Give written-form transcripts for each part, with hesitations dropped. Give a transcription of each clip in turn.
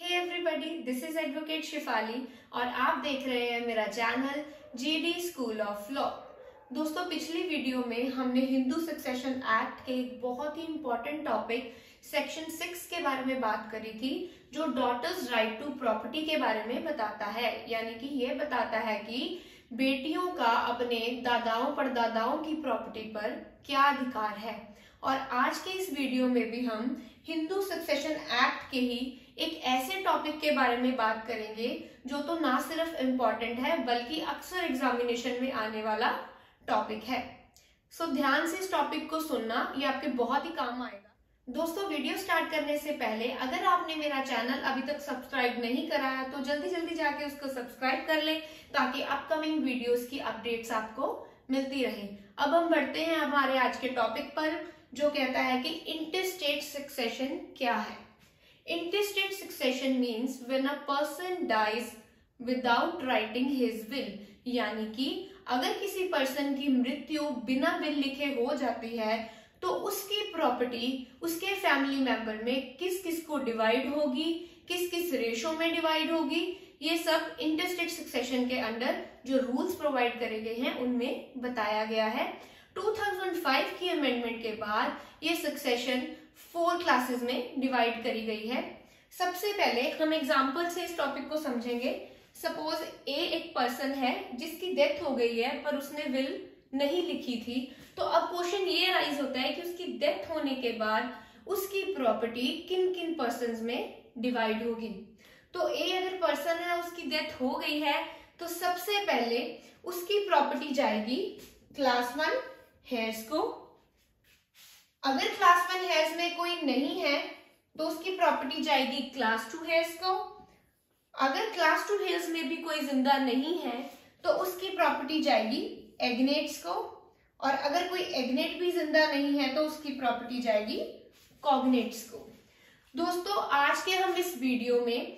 Hey everybody, this is advocate Shifali और आप देख रहे हैं मेरा channel GD school of law. दोस्तों, पिछली वीडियो में हमने हिंदू सक्सेशन एक्ट के एक बहुत ही इंपॉर्टेंट टॉपिक सेक्शन 6 के बारे में बात करी थी, जो डॉटर्स राइट टू प्रॉपर्टी के बारे में बताता है। यानी कि ये बताता है कि बेटियों का अपने दादाओं परदादाओं की प्रॉपर्टी पर क्या अधिकार है। और आज के इस वीडियो में भी हम हिंदू सक्सेशन एक्ट के ही एक ऐसे टॉपिक के बारे में बात करेंगे जो तो ना सिर्फ इम्पोर्टेंट है बल्कि अक्सर एग्जामिनेशन में आने वाला टॉपिक है। सो ध्यान से इस टॉपिक को सुनना, ये आपके बहुत ही काम आएगा। दोस्तों, वीडियो स्टार्ट करने से पहले अगर आपने मेरा चैनल अभी तक सब्सक्राइब नहीं करा है तो जल्दी जल्दी जाके उसको सब्सक्राइब कर ले, ताकि अपकमिंग वीडियोस की अपडेट्स आपको मिलती रहे। अब हम बढ़ते हैं हमारे आज के टॉपिक पर, जो कहता है कि इंटरस्टेट सक्सेशन क्या है। Interstate succession means when a person dies without writing his will, यानी कि अगर किसी पर्सन की मृत्यु बिना विल लिखे हो जाती है तो उसकी प्रॉपर्टी उसके फैमिली मेंबर में किस किस को डिवाइड होगी, किस किस रेशो में डिवाइड होगी, ये सब इंटरस्टेट सक्सेशन के अंडर जो रूल्स प्रोवाइड करे गए हैं उनमें बताया गया है। 2005 की अमेंडमेंट के बाद ये सक्सेशन 4 क्लासेस में डिवाइड करी गई है। सबसे पहले हम एग्जांपल से इस टॉपिक को समझेंगे। सपोज ए एक पर्सन है जिसकी डेथ हो गई है पर उसने विल नहीं लिखी थी, तो अब क्वेश्चन ये राइज होता है कि उसकी डेथ होने के बाद उसकी प्रॉपर्टी किन किन पर्सन्स में डिवाइड होगी। तो ए अगर पर्सन है, उसकी डेथ हो गई है, तो सबसे पहले उसकी प्रॉपर्टी जाएगी क्लास 1 हेयर्स को। अगर क्लास 1 हेयर्स में कोई नहीं है तो उसकी प्रॉपर्टी जाएगी क्लास 2 हेयर्स को। अगर क्लास 2 हेयर्स में भी कोई जिंदा नहीं है तो उसकी प्रॉपर्टी जाएगी एग्नेट्स को। और अगर कोई एग्नेट भी जिंदा नहीं है तो उसकी प्रॉपर्टी जाएगी कॉग्नेट्स को। दोस्तों, आज के हम इस वीडियो में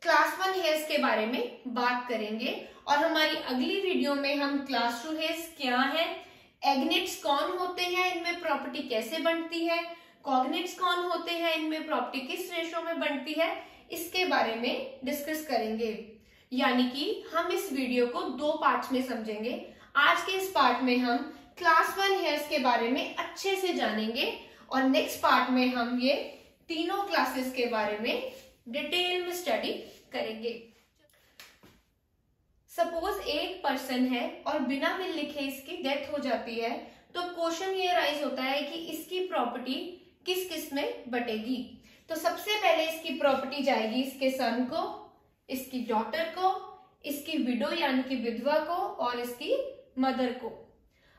क्लास 1 हेयर्स के बारे में बात करेंगे और हमारी अगली वीडियो में हम क्लास 2 हेयर्स क्या है, एग्नेट्स कौन होते हैं, इनमें प्रॉपर्टी कैसे बनती है, कॉग्नेट्स कौन होते हैं, इनमें प्रॉपर्टी किस रेशो में बनती है, इसके बारे में डिस्कस करेंगे। यानी कि हम इस वीडियो को 2 पार्ट्स में समझेंगे। आज के इस पार्ट में हम क्लास 1 हेयर्स के बारे में अच्छे से जानेंगे और नेक्स्ट पार्ट में हम ये तीनों क्लासेस के बारे में डिटेल में स्टडी करेंगे। सपोज एक पर्सन है और बिना विल लिखे इसकी डेथ हो जाती है, तो क्वेश्चन ये राइज होता है कि इसकी प्रॉपर्टी किस किस में बटेगी। तो सबसे पहले इसकी प्रॉपर्टी जाएगी इसके सन को, इसकी डॉटर को, इसकी विडो यानी कि विधवा को और इसकी मदर को।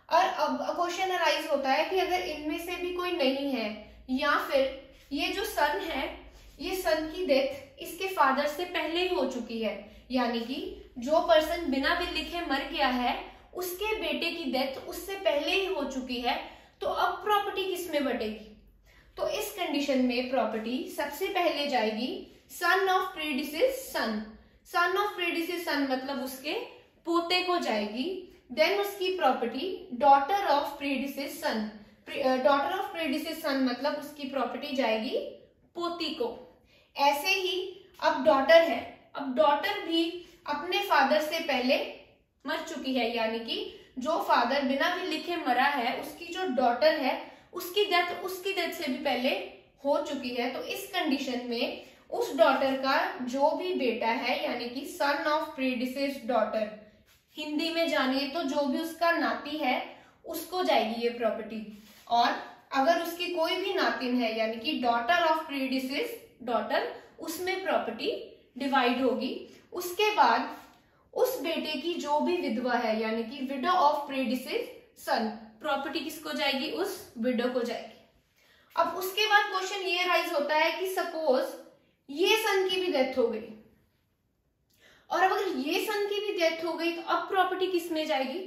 और अब क्वेश्चन राइज होता है कि अगर इनमें से भी कोई नहीं है या फिर ये जो सन है, ये सन की डेथ इसके फादर से पहले ही हो चुकी है, यानी कि जो पर्सन बिना विल लिखे मर गया है उसके बेटे की डेथ उससे पहले ही हो चुकी है, तो अब प्रॉपर्टी किस में बटेगी। तो इस कंडीशन में प्रॉपर्टी सबसे पहले जाएगी son of predeceased sun. Son of predeceased son मतलब उसके पोते को जाएगी। देन उसकी property daughter of predeceased son. Daughter of predeceased son मतलब उसकी प्रॉपर्टी जाएगी पोती को। ऐसे ही अब डॉटर है, अब डॉटर भी अपने फादर से पहले मर चुकी है, यानी कि जो फादर बिना विल लिखे मरा है उसकी जो डॉटर है उसकी डेथ से भी पहले हो चुकी है। तो इस कंडीशन में उस डॉटर का जो भी बेटा है, यानी कि सन ऑफ प्रीडिसेस डॉटर, हिंदी में जानिए तो जो भी उसका नाती है उसको जाएगी ये प्रॉपर्टी। और अगर उसकी कोई भी नातिन है, यानी कि डॉटर ऑफ प्रीडिसेस डॉटर, उसमें प्रॉपर्टी डिवाइड होगी। उसके बाद उस बेटे की जो भी विधवा है, यानी कि window of predeceased sun, property किसको जाएगी, उस विडो को जाएगी। अब उसके बाद क्वेश्चन ये राइज होता है कि सपोज ये सन की भी डेथ हो गई, और अगर ये सन की भी डेथ हो गई तो अब प्रॉपर्टी किस में जाएगी।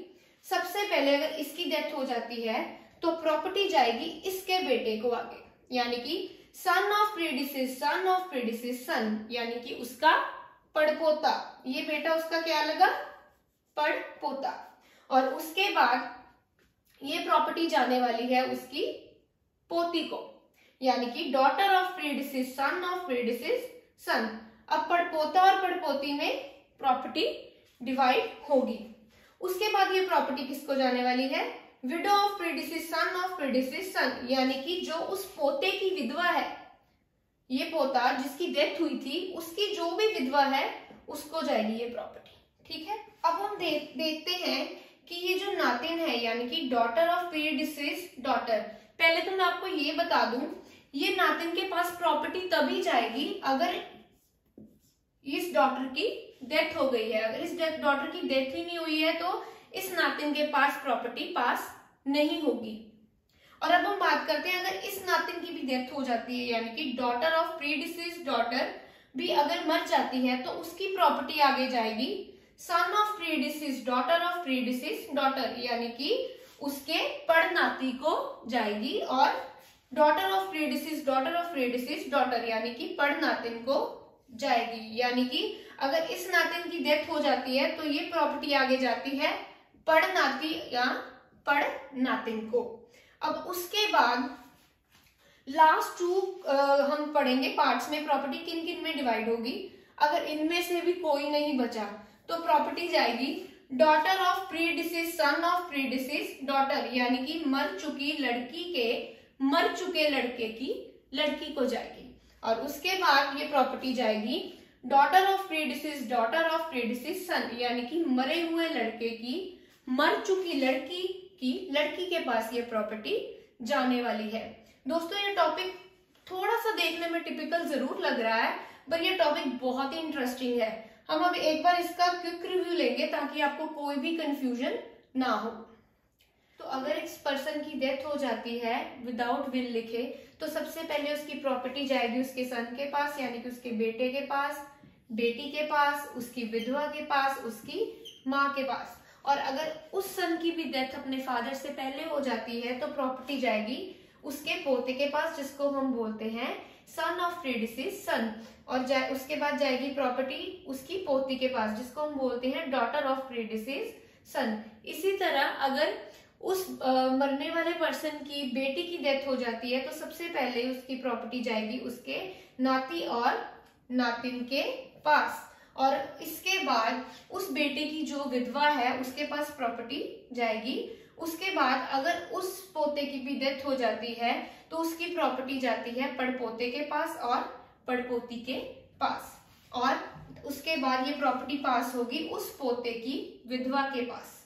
सबसे पहले अगर इसकी डेथ हो जाती है तो प्रॉपर्टी जाएगी इसके बेटे को आगे, यानी कि सन ऑफ प्रीडिसेस सन, यानी कि उसका पड़पोता। ये बेटा उसका क्या लगा, पड़पोता। और उसके बाद ये प्रॉपर्टी जाने वाली है उसकी पोती को, यानी कि daughter of predeceased son of predeceased सन। अब पड़पोता और पड़पोती में प्रॉपर्टी डिवाइड होगी। उसके बाद ये प्रॉपर्टी किसको जाने वाली है? Window of predeceased son of predeceased सन, यानी कि जो उस पोते की विधवा है, ये पोता जिसकी डेथ हुई थी उसकी जो भी विधवा है उसको जाएगी ये प्रॉपर्टी। ठीक है, अब हम देखते हैं कि ये जो नातिन है यानी कि डॉटर ऑफ प्रीडिसीज डॉटर, पहले तो मैं आपको ये बता दूं, ये नातिन के पास प्रॉपर्टी तभी जाएगी अगर इस डॉटर की डेथ हो गई है। अगर इस डॉटर की डेथ ही नहीं हुई है तो इस नातिन के पास प्रॉपर्टी पास नहीं होगी। और अब हम बात करते हैं, अगर इस नातिन की भी डेथ हो जाती है यानी कि डॉटर ऑफ प्रीडिसीज डॉटर भी अगर मर जाती है तो उसकी प्रॉपर्टी आगे जाएगी son of predeceased daughter of predeceased daughter, यानी कि उसके पड़नाती को जाएगी, और डॉटर ऑफ प्रीडिसीज डॉटर यानी कि पड़नातिन को जाएगी। यानी कि अगर इस नातिन की डेथ हो जाती है तो ये प्रॉपर्टी आगे जाती है पड़नाती या पड़नातिन को। अब उसके बाद लास्ट टू हम पढ़ेंगे पार्ट्स में प्रॉपर्टी किन किन में डिवाइड होगी। अगर इनमें से भी कोई नहीं बचा तो प्रॉपर्टी जाएगी daughter of predeceased son of predeceased daughter, यानी कि मर चुकी लड़की के मर चुके लड़के की लड़की को जाएगी। और उसके बाद ये प्रॉपर्टी जाएगी डॉटर ऑफ प्रीडिसीज सन, यानी कि मरे हुए लड़के की मर चुकी लड़की के पास ये प्रॉपर्टी जाने वाली है। दोस्तों ये टॉपिक थोड़ा सा देखने में टिपिकल जरूर लग रहा है, पर ये टॉपिक बहुत ही इंटरेस्टिंग है। हम अब एक बार इसका क्विक रिव्यू लेंगे ताकि आपको कोई भी कंफ्यूजन ना हो। तो अगर इस पर्सन की डेथ हो जाती है विदाउट विल लिखे तो सबसे पहले उसकी प्रॉपर्टी जाएगी उसके सन के पास, यानी कि उसके बेटे के पास, बेटी के पास, उसकी विधवा के पास, उसकी माँ के पास। और अगर उस सन की भी डेथ अपने फादर से पहले हो जाती है तो प्रॉपर्टी जाएगी उसके पोते के पास, जिसको हम बोलते हैं सन ऑफ प्रीडिसीज सन। और उसके बाद जाएगी प्रॉपर्टी उसकी पोती के पास, जिसको हम बोलते हैं डॉटर ऑफ प्रीडिसीज सन। इसी तरह अगर उस मरने वाले पर्सन की बेटी की डेथ हो जाती है तो सबसे पहले उसकी प्रॉपर्टी जाएगी उसके नाती और नातिन के पास, और इसके बाद उस बेटे की जो विधवा है उसके पास प्रॉपर्टी जाएगी। उसके बाद अगर उस पोते की भी डेथ हो जाती है तो उसकी प्रॉपर्टी जाती है पड़पोते के पास और पड़पोती के पास, और उसके बाद ये प्रॉपर्टी पास होगी उस पोते की विधवा के पास।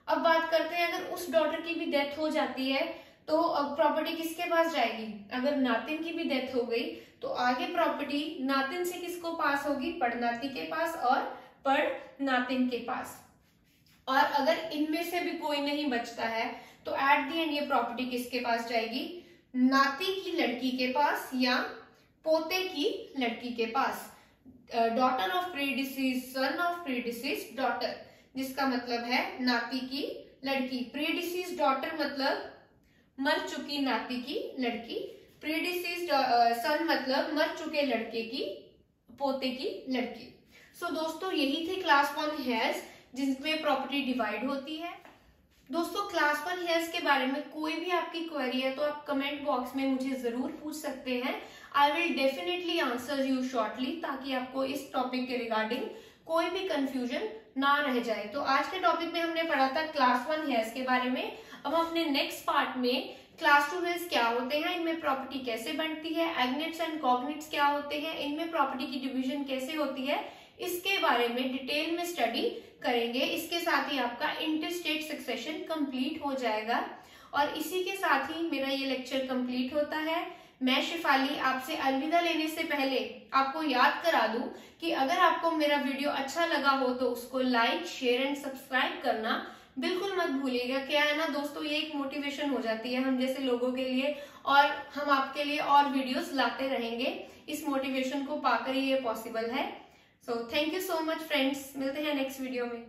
अब बात करते हैं, अगर उस डॉटर की भी डेथ हो जाती है तो अब प्रॉपर्टी किसके पास जाएगी? अगर नातिन की भी डेथ हो गई तो आगे प्रॉपर्टी नातिन से किसको पास होगी? पड़नाती के पास और पड़नातिन के पास। और अगर इनमें से भी कोई नहीं बचता है तो एट द एंड ये प्रॉपर्टी किसके पास जाएगी? नाती की लड़की के पास या पोते की लड़की के पास। Daughter of predeceased son of predeceased daughter, जिसका मतलब है नाती की लड़की। प्रीडिसीज डॉटर मतलब मर चुकी नाती की लड़की, प्रीडिसीज सन मतलब मर चुके लड़के की पोते की लड़की। सो दोस्तों यही थे क्लास 1 हेयर्स जिसमें प्रॉपर्टी डिवाइड होती है। दोस्तों क्लास 1 हेयर्स के बारे में कोई भी आपकी क्वेरी है तो आप कमेंट बॉक्स में मुझे जरूर पूछ सकते हैं। I will definitely answer you shortly, ताकि आपको इस टॉपिक के रिगार्डिंग कोई भी कंफ्यूजन ना रह जाए। तो आज के टॉपिक में हमने पढ़ा था क्लास 1 हेयर्स के बारे में। अब अपने नेक्स्ट पार्ट में क्लास 2 हेयर्स क्या होते हैं, इनमें प्रॉपर्टी कैसे बनती है, एग्नेट्स एंड कॉग्नेट्स क्या होते हैं, इनमें प्रॉपर्टी की डिवीजन कैसे होती है, इसके बारे में डिटेल में स्टडी करेंगे। इसके साथ ही आपका इंटरस्टेट सक्सेशन कंप्लीट हो जाएगा। और इसी के साथ ही मेरा ये लेक्चर कंप्लीट होता है। मैं शिफाली आपसे अलविदा लेने से पहले आपको याद करा दूं कि अगर आपको मेरा वीडियो अच्छा लगा हो तो उसको लाइक, शेयर एंड सब्सक्राइब करना बिल्कुल मत भूलिएगा। क्या है ना दोस्तों, ये एक मोटिवेशन हो जाती है हम जैसे लोगों के लिए, और हम आपके लिए और वीडियोस लाते रहेंगे। इस मोटिवेशन को पाकर ही ये पॉसिबल है। So thank you so much friends, मिलते हैं नेक्स्ट वीडियो में।